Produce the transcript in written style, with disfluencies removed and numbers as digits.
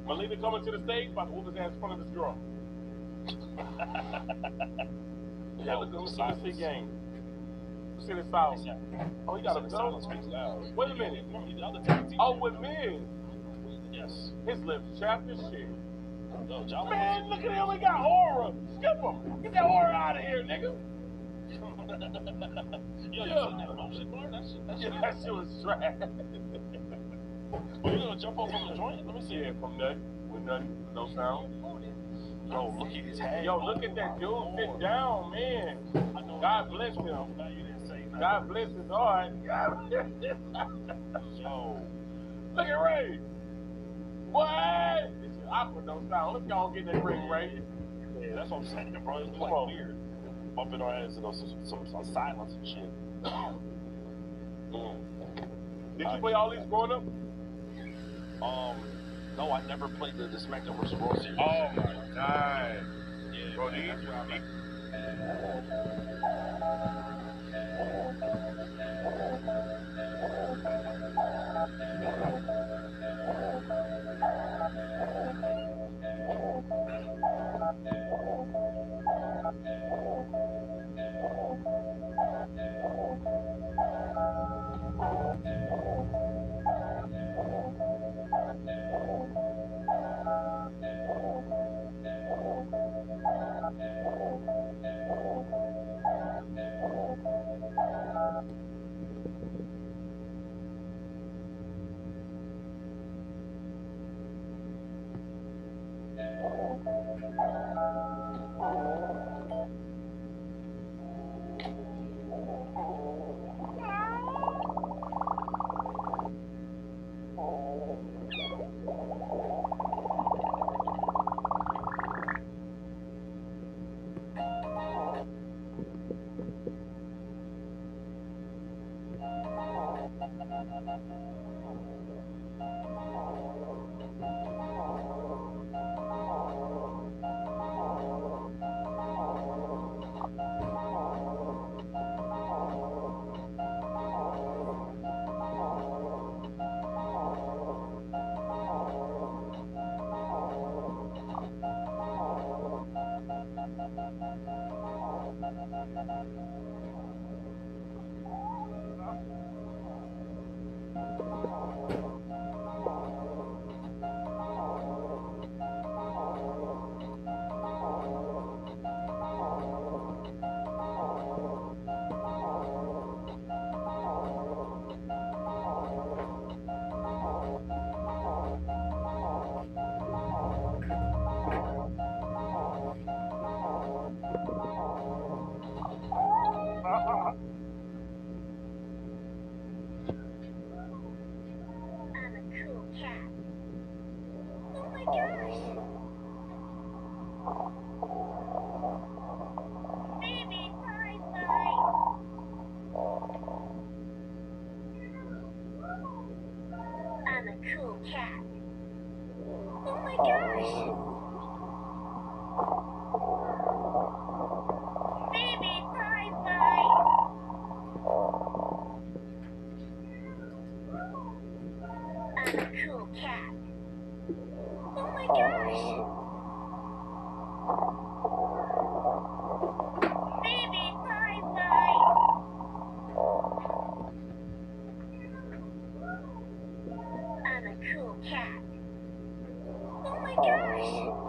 Melina coming to the stage, about to whoop his ass in front of this girl. Yeah, look at the game. Let's see the silence. Oh, he got a gun. Wait a minute. Oh, with men. Yes. His lips chapped as shit. Yo, man, look at him. He got aura. Skip him. Get that aura out of here, nigga. That shit was trash. Are you gonna jump off from the joint? Let me see. Yeah, from nothing. With nothing. No sound. Yo, look at his head. Yo, look at that dude. Sit down, man. God bless him. God bless his heart. Yo. Look at Ray. What? This is awkward, no sound. Let's go and get that ring, Ray. Yeah, that's what I'm saying, bro. It's like weird. Bumping our heads and some silence and shit. Did you play all these growing up? No, I never played the SmackDown vs. Raw series. Oh my god. Yeah, bro, Oh my gosh!